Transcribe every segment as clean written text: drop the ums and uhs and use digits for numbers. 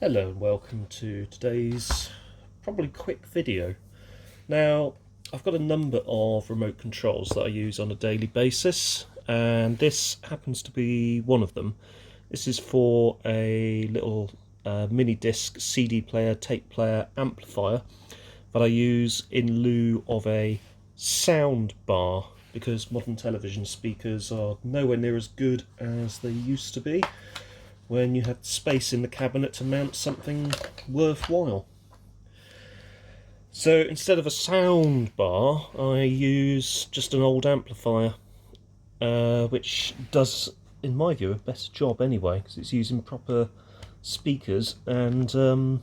Hello and welcome to today's probably quick video. Now, I've got a number of remote controls that I use on a daily basis, and this happens to be one of them. This is for a little mini disc CD player, tape player, amplifier that I use in lieu of a sound bar, because modern television speakers are nowhere near as good as they used to be when you had space in the cabinet to mount something worthwhile. So instead of a sound bar, I use just an old amplifier, which does, in my view, a better job anyway, because it's using proper speakers and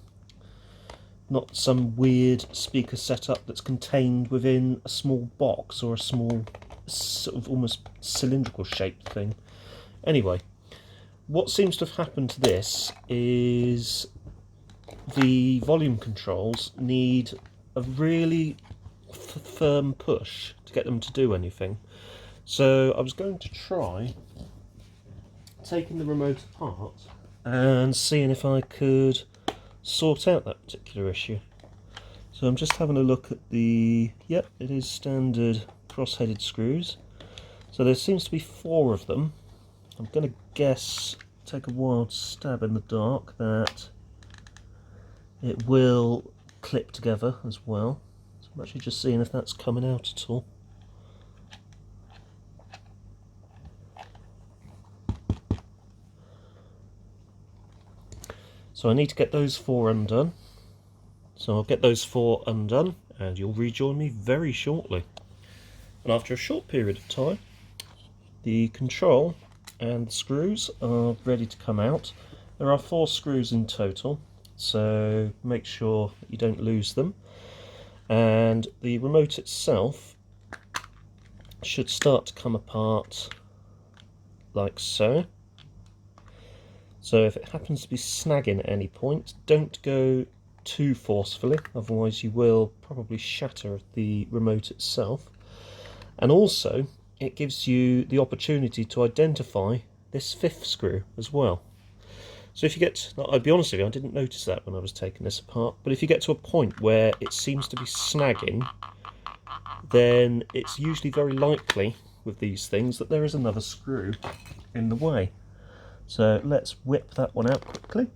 not some weird speaker setup that's contained within a small box or a small sort of almost cylindrical shaped thing. Anyway, what seems to have happened to this is the volume controls need a really firm push to get them to do anything. So I was going to try taking the remote apart and seeing if I could sort out that particular issue. So I'm just having a look at the, yep, it is standard cross-headed screws. So there seems to be 4 of them. I'm going to guess, take a wild stab in the dark, that it will clip together as well. So I'm actually just seeing if that's coming out at all. So I need to get those 4 undone. So I'll get those 4 undone and you'll rejoin me very shortly. And after a short period of time, the control and the screws are ready to come out. There are 4 screws in total, so make sure you don't lose them. And the remote itself should start to come apart like so. So if it happens to be snagging at any point, don't go too forcefully, otherwise you will probably shatter the remote itself. And also, it gives you the opportunity to identify this 5th screw as well. So if you get, I'll be honest with you, I didn't notice that when I was taking this apart, but if you get to a point where it seems to be snagging, then it's usually very likely with these things that there is another screw in the way. So let's whip that one out quickly.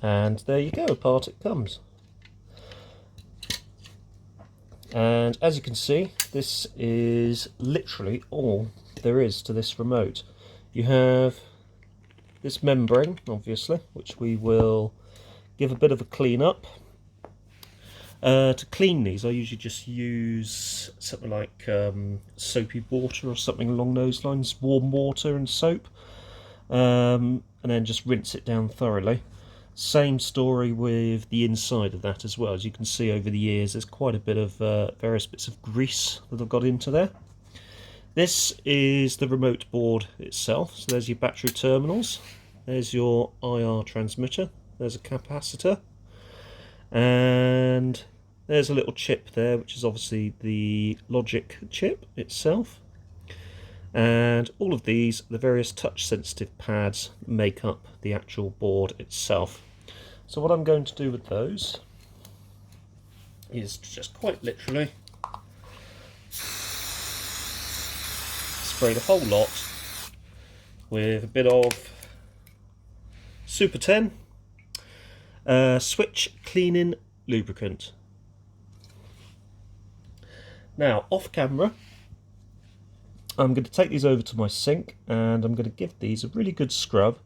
And there you go, apart it comes. And as you can see, this is literally all there is to this remote. You have this membrane, obviously, which we will give a bit of a clean up. To clean these, I usually just use something like soapy water or something along those lines, warm water and soap, and then just rinse it down thoroughly. Same story with the inside of that as well. As you can see over the years, there's quite a bit of various bits of grease that I've got into there. This is the remote board itself. So there's your battery terminals, there's your IR transmitter, there's a capacitor, and there's a little chip there, which is obviously the logic chip itself. And all of these, the various touch sensitive pads, make up the actual board itself. So what I'm going to do with those is just quite literally spray the whole lot with a bit of Super 10 switch cleaning lubricant. Now, off camera, I'm going to take these over to my sink and I'm going to give these a really good scrub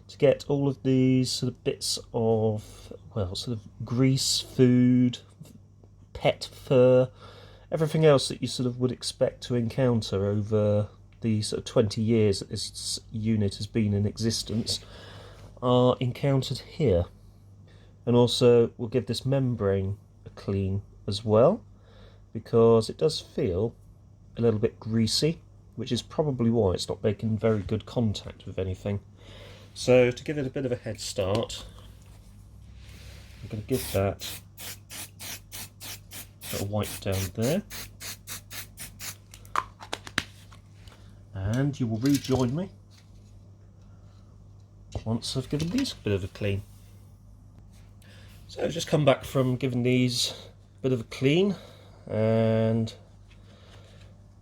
to get all of these sort of bits of, well, sort of grease, food, pet fur, everything else that you sort of would expect to encounter over the sort of 20 years that this unit has been in existence are encountered here. And also we'll give this membrane a clean as well, because it does feel a little bit greasy, which is probably why it's not making very good contact with anything. So to give it a bit of a head start, I'm going to give that Got a wipe down there. And you will rejoin me once I've given these a bit of a clean. So I've just come back from giving these a bit of a clean, and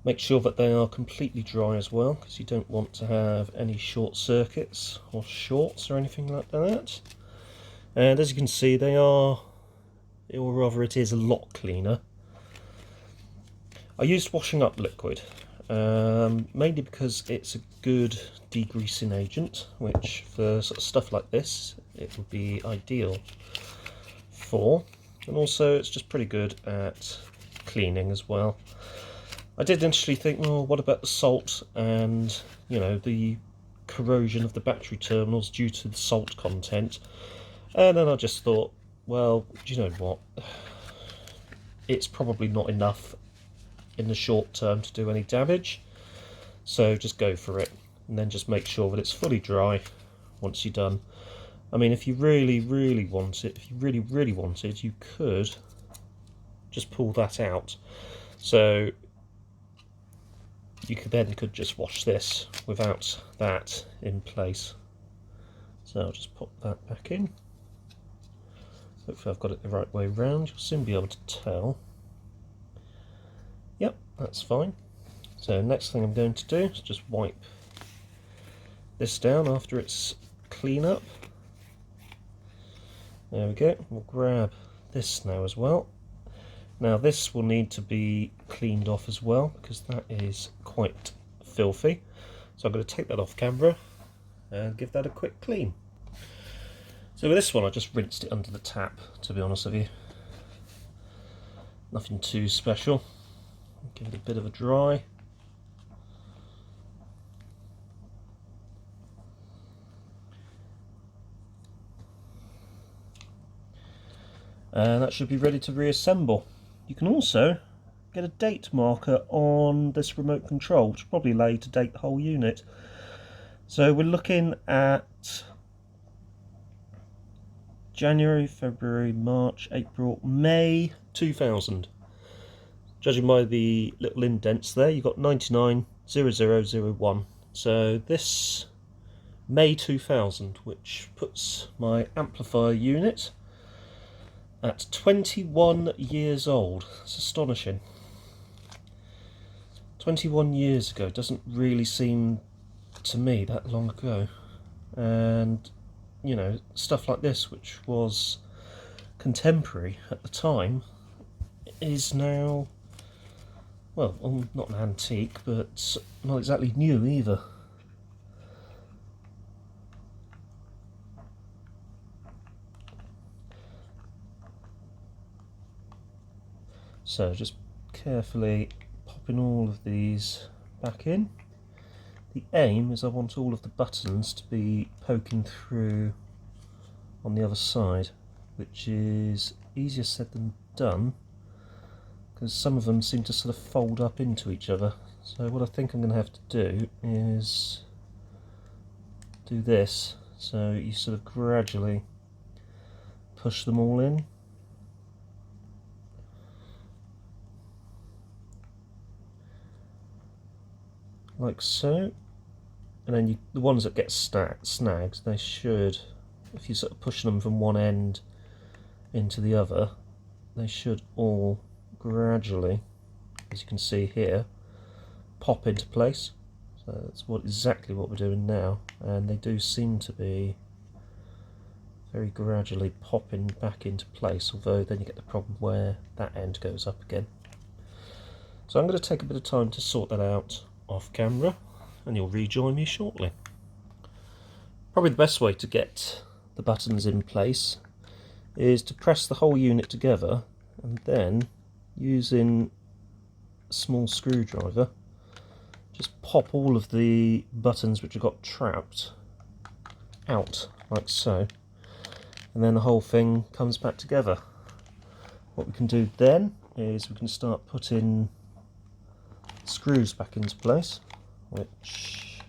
make sure that they are completely dry as well, because you don't want to have any short circuits or shorts or anything like that. And as you can see, they are, or rather it is a lot cleaner. I used washing up liquid, mainly because it's a good degreasing agent, which for sort of stuff like this it would be ideal for, and also it's just pretty good at cleaning as well. I did initially think, well, what about the salt and, you know, the corrosion of the battery terminals due to the salt content, and then I just thought, well, do you know what, it's probably not enough in the short term to do any damage, so just go for it, and then just make sure that it's fully dry once you're done. I mean, if you really want it, if you really wanted, you could just pull that out, so you could just wash this without that in place. So I'll just pop that back in. Hopefully I've got it the right way round. You'll soon be able to tell. Yep, that's fine. So next thing I'm going to do is just wipe this down after it's clean up. There we go. We'll grab this now as well. Now this will need to be cleaned off as well, because that is quite filthy. So I'm going to take that off camera and give that a quick clean. So with this one I just rinsed it under the tap, to be honest with you. Nothing too special. Give it a bit of a dry. And that should be ready to reassemble. You can also get a date marker on this remote control, which will probably allow you to date the whole unit. So we're looking at January, February, March, April, May 2000. Judging by the little indents there, you've got 990001. So this May 2000, which puts my amplifier unit at 21 years old. It's astonishing. 21 years ago doesn't really seem to me that long ago. And, you know, stuff like this, which was contemporary at the time, is now, well, not an antique, but not exactly new either. So just carefully popping all of these back in. The aim is I want all of the buttons to be poking through on the other side, which is easier said than done, because some of them seem to sort of fold up into each other. So what I think I'm going to have to do is do this, so you sort of gradually push them all in. Like so, and then the ones that get snags, they should, if you're sort of pushing them from one end into the other, they should all gradually, as you can see here, pop into place. So that's exactly what we're doing now, and they do seem to be very gradually popping back into place, although then you get the problem where that end goes up again. So I'm going to take a bit of time to sort that out off camera, and you'll rejoin me shortly. Probably the best way to get the buttons in place is to press the whole unit together, and then using a small screwdriver just pop all of the buttons which have got trapped out like so, and then the whole thing comes back together. What we can do then is we can start putting screws back into place, which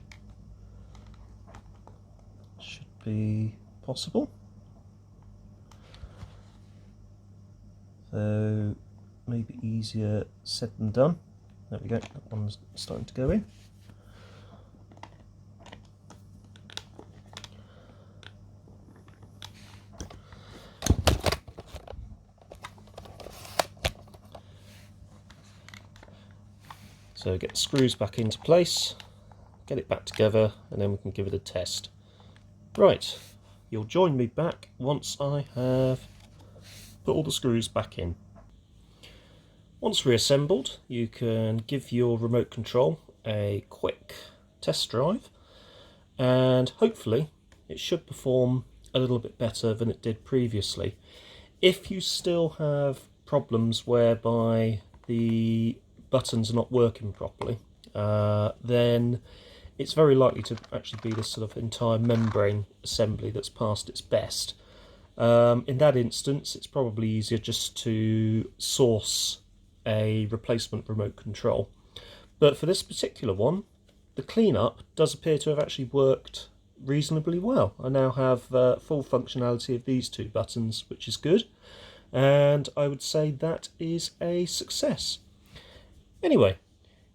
should be possible. So maybe easier said than done. There we go, that one's starting to go in. So get the screws back into place, get it back together, and then we can give it a test. Right, you'll join me back once I have put all the screws back in. Once reassembled, you can give your remote control a quick test drive, and hopefully it should perform a little bit better than it did previously. If you still have problems whereby the buttons are not working properly, then it's very likely to actually be this sort of entire membrane assembly that's past its best. In that instance, it's probably easier just to source a replacement remote control. But for this particular one, the cleanup does appear to have actually worked reasonably well. I now have full functionality of these two buttons, which is good, and I would say that is a success. Anyway,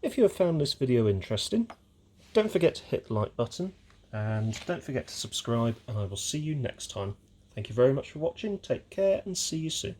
if you have found this video interesting, don't forget to hit the like button, and don't forget to subscribe, and I will see you next time. Thank you very much for watching, take care, and see you soon.